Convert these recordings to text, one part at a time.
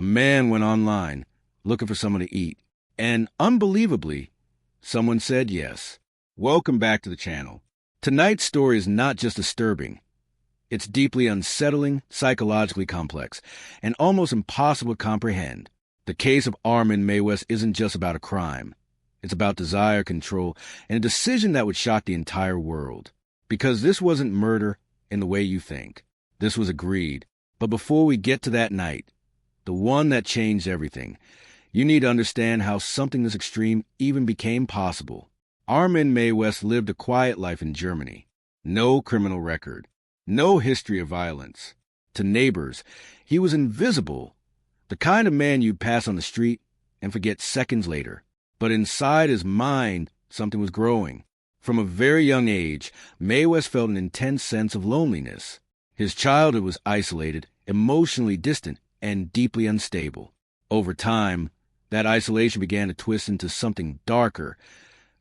man went online looking for someone to eat, and unbelievably, someone said yes. Welcome back to the channel. Tonight's story is not just disturbing. It's deeply unsettling, psychologically complex, and almost impossible to comprehend. The case of Armin Meiwes isn't just about a crime. It's about desire, control, and a decision that would shock the entire world. Because this wasn't murder in the way you think. This was a greed. But before we get to that night, the one that changed everything, you need to understand how something this extreme even became possible. Armin Meiwes lived a quiet life in Germany. No criminal record. No history of violence. To neighbors, he was invisible. The kind of man you'd pass on the street and forget seconds later. But inside his mind, something was growing. From a very young age, Meiwes felt an intense sense of loneliness. His childhood was isolated, emotionally distant, and deeply unstable. Over time, that isolation began to twist into something darker,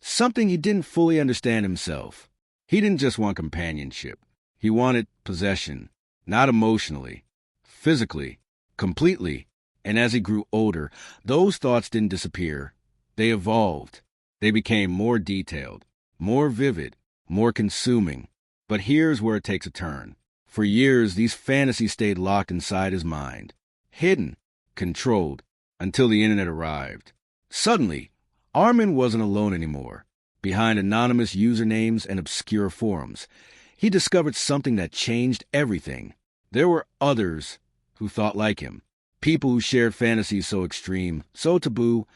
something he didn't fully understand himself. He didn't just want companionship. He wanted possession, not emotionally, physically, completely. And as he grew older, those thoughts didn't disappear. They evolved. They became more detailed, more vivid, more consuming. But here's where it takes a turn. For years, these fantasies stayed locked inside his mind, hidden, controlled, until the internet arrived. Suddenly, Armin wasn't alone anymore. Behind anonymous usernames and obscure forums, he discovered something that changed everything. There were others who thought like him, people who shared fantasies so extreme, so taboo,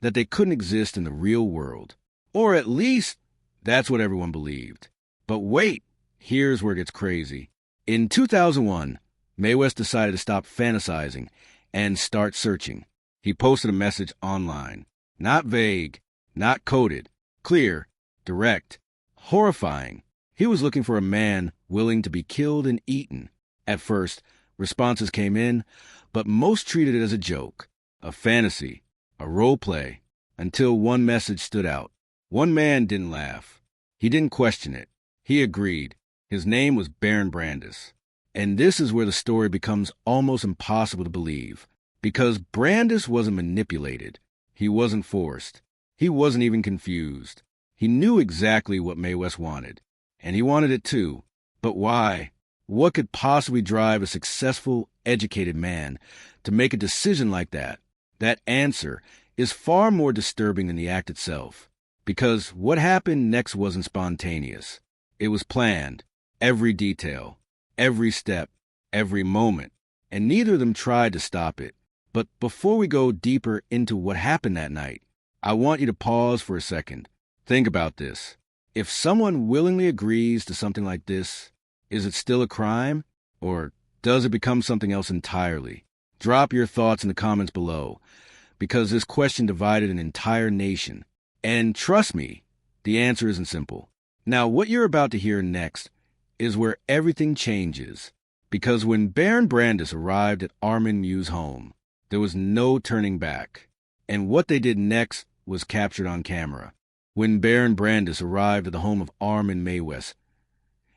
that they couldn't exist in the real world. Or at least, that's what everyone believed. But wait, here's where it gets crazy. In 2001, Meiwes decided to stop fantasizing and start searching. He posted a message online. Not vague, not coded, clear, direct, horrifying. He was looking for a man willing to be killed and eaten. At first, responses came in, but most treated it as a joke, a fantasy, a role play, until one message stood out. One man didn't laugh. He didn't question it. He agreed. His name was Bernd Brandes. And this is where the story becomes almost impossible to believe. Because Brandes wasn't manipulated. He wasn't forced. He wasn't even confused. He knew exactly what Meiwes wanted. And he wanted it too. But why? What could possibly drive a successful, educated man to make a decision like that? That answer is far more disturbing than the act itself. Because what happened next wasn't spontaneous. It was planned. Every detail, every step, every moment. And neither of them tried to stop it. But before we go deeper into what happened that night, I want you to pause for a second. Think about this. If someone willingly agrees to something like this, is it still a crime? Or does it become something else entirely? Drop your thoughts in the comments below, because this question divided an entire nation. And trust me, the answer isn't simple. Now, what you're about to hear next is where everything changes. Because when Bernd Brandes arrived at Armin Meiwes' home, there was no turning back. And what they did next was captured on camera. When Bernd Brandes arrived at the home of Armin Meiwes,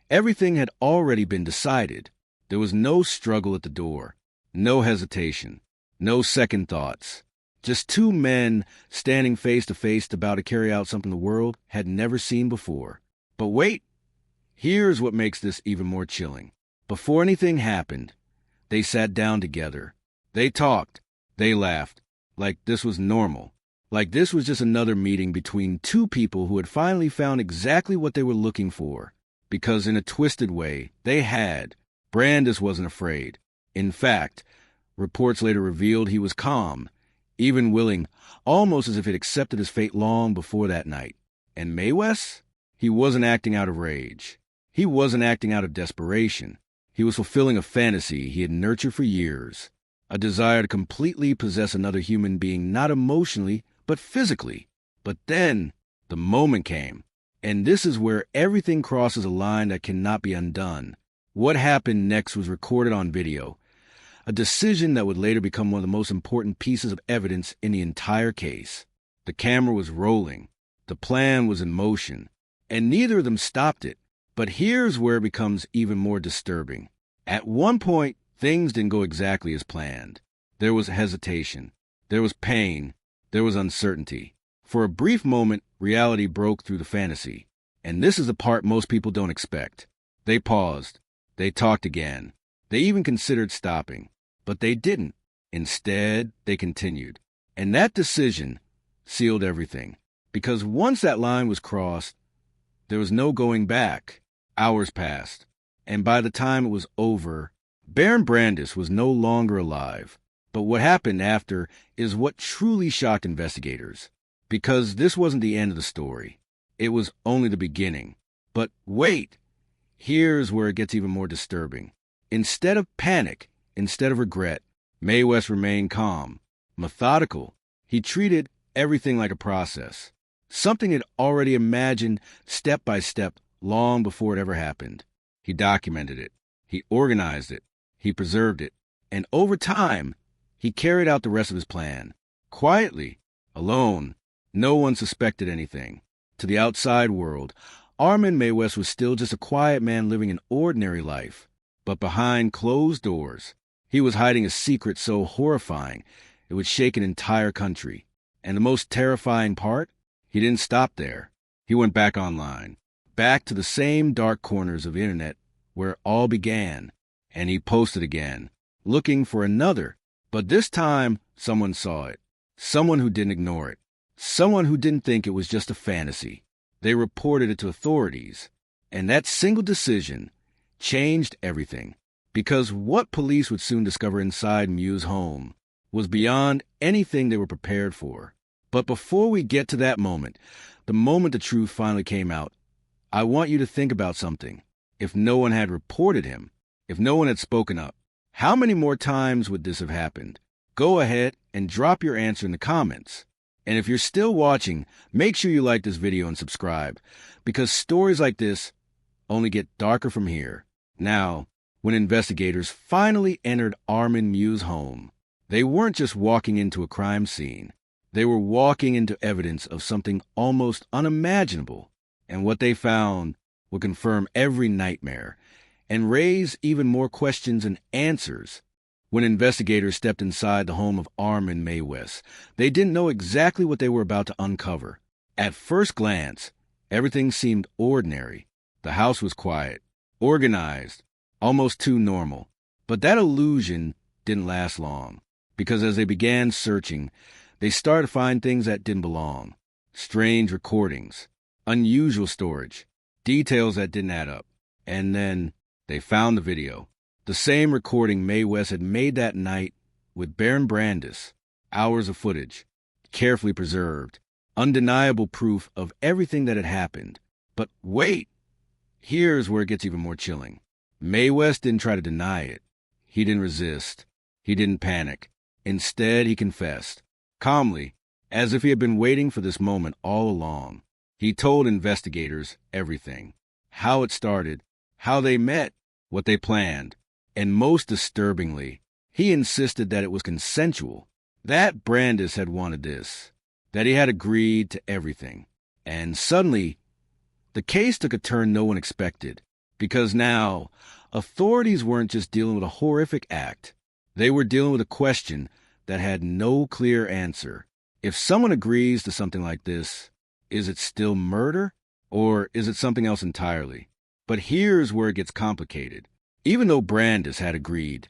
everything had already been decided. There was no struggle at the door, no hesitation, no second thoughts. Just two men standing face to face about to carry out something the world had never seen before. But wait, here's what makes this even more chilling. Before anything happened, they sat down together. They talked. They laughed. Like this was normal. Like this was just another meeting between two people who had finally found exactly what they were looking for. Because in a twisted way, they had. Brandes wasn't afraid. In fact, reports later revealed he was calm, even willing, almost as if he'd accepted his fate long before that night. And Meiwes? He wasn't acting out of rage. He wasn't acting out of desperation. He was fulfilling a fantasy he had nurtured for years. A desire to completely possess another human being, not emotionally, but physically. But then, the moment came. And this is where everything crosses a line that cannot be undone. What happened next was recorded on video. A decision that would later become one of the most important pieces of evidence in the entire case. The camera was rolling. The plan was in motion. And neither of them stopped it. But here's where it becomes even more disturbing. At one point, things didn't go exactly as planned. There was hesitation. There was pain. There was uncertainty. For a brief moment, reality broke through the fantasy. And this is the part most people don't expect. They paused. They talked again. They even considered stopping. But they didn't. Instead, they continued. And that decision sealed everything. Because once that line was crossed, there was no going back. Hours passed. And by the time it was over, Bernd Brandes was no longer alive. But what happened after is what truly shocked investigators. Because this wasn't the end of the story. It was only the beginning. But wait! Here's where it gets even more disturbing. Instead of panic, instead of regret, Meiwes remained calm, methodical. He treated everything like a process. Something he'd already imagined step by step long before it ever happened. He documented it. He organized it. He preserved it. And over time, he carried out the rest of his plan. Quietly, alone. No one suspected anything. To the outside world, Armin Meiwes was still just a quiet man living an ordinary life. But behind closed doors, he was hiding a secret so horrifying it would shake an entire country. And the most terrifying part? He didn't stop there. He went back online, back to the same dark corners of the internet where it all began. And he posted again, looking for another. But this time, someone saw it. Someone who didn't ignore it. Someone who didn't think it was just a fantasy. They reported it to authorities. And that single decision changed everything. Because what police would soon discover inside Meiwes' home was beyond anything they were prepared for. But before we get to that moment, the moment the truth finally came out, I want you to think about something. If no one had reported him, if no one had spoken up, how many more times would this have happened? Go ahead and drop your answer in the comments. And if you're still watching, make sure you like this video and subscribe, because stories like this only get darker from here. Now, when investigators finally entered Armin Meiwes' home, they weren't just walking into a crime scene. They were walking into evidence of something almost unimaginable. And what they found would confirm every nightmare and raise even more questions and answers. When investigators stepped inside the home of Armin Meiwes, they didn't know exactly what they were about to uncover. At first glance, everything seemed ordinary. The house was quiet, organized, almost too normal. But that illusion didn't last long, because as they began searching, they started to find things that didn't belong. Strange recordings, unusual storage, details that didn't add up. And then they found the video. The same recording Meiwes had made that night with Bernd Brandes. Hours of footage, carefully preserved, undeniable proof of everything that had happened. But wait! Here's where it gets even more chilling. Meiwes didn't try to deny it. He didn't resist. He didn't panic. Instead, he confessed. Calmly, as if he had been waiting for this moment all along. He told investigators everything. How it started, how they met, what they planned. And most disturbingly, he insisted that it was consensual. That Brandes had wanted this. That he had agreed to everything. And suddenly, the case took a turn no one expected. Because now, authorities weren't just dealing with a horrific act. They were dealing with a question that had no clear answer. If someone agrees to something like this, is it still murder? Or is it something else entirely? But here's where it gets complicated. Even though Brandes had agreed,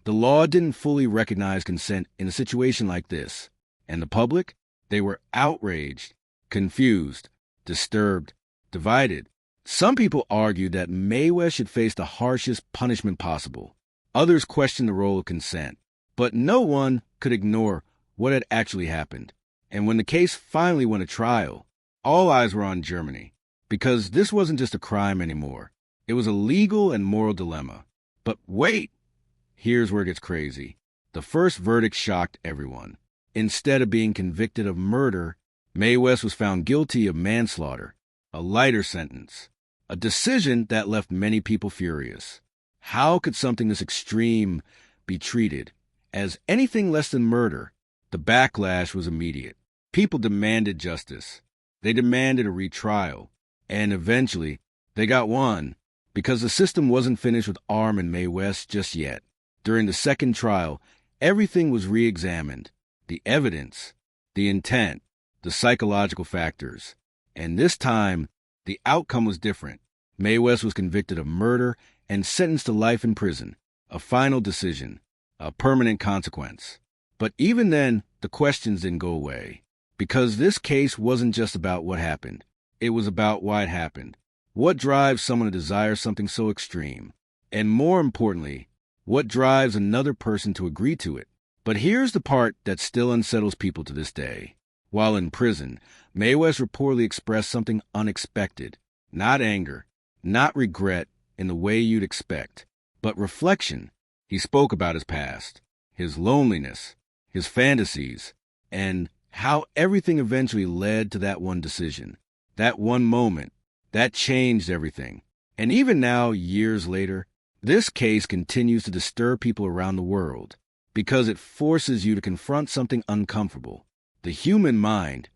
the law didn't fully recognize consent in a situation like this. And the public? They were outraged, confused, disturbed, divided. Some people argued that Meiwes should face the harshest punishment possible. Others questioned the role of consent. But no one could ignore what had actually happened. And when the case finally went to trial, all eyes were on Germany. Because this wasn't just a crime anymore. It was a legal and moral dilemma. But wait! Here's where it gets crazy. The first verdict shocked everyone. Instead of being convicted of murder, Meiwes was found guilty of manslaughter, a lighter sentence. A decision that left many people furious. How could something this extreme be treated as anything less than murder? The backlash was immediate. People demanded justice. They demanded a retrial. And eventually, they got one. Because the system wasn't finished with Armin Meiwes just yet. During the second trial, everything was re-examined. The evidence, the intent, the psychological factors. And this time, the outcome was different. Meiwes was convicted of murder and sentenced to life in prison, a final decision, a permanent consequence. But even then, the questions didn't go away, because this case wasn't just about what happened. It was about why it happened. What drives someone to desire something so extreme? And more importantly, what drives another person to agree to it? But here's the part that still unsettles people to this day. While in prison, Meiwes reportedly expressed something unexpected. Not anger, not regret in the way you'd expect, but reflection. He spoke about his past, his loneliness, his fantasies, and how everything eventually led to that one decision, that one moment, that changed everything. And even now, years later, this case continues to disturb people around the world because it forces you to confront something uncomfortable. The human mind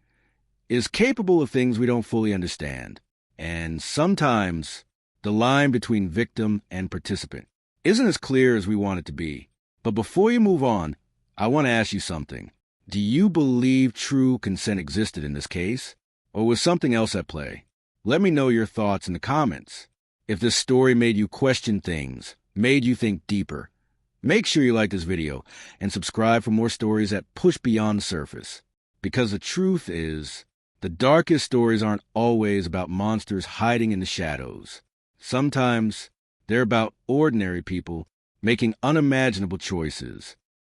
is capable of things we don't fully understand, and sometimes the line between victim and participant isn't as clear as we want it to be. But before you move on, I want to ask you something. Do you believe true consent existed in this case, or was something else at play? Let me know your thoughts in the comments. If this story made you question things, made you think deeper, make sure you like this video and subscribe for more stories that push beyond the surface. Because the truth is, the darkest stories aren't always about monsters hiding in the shadows. Sometimes they're about ordinary people making unimaginable choices.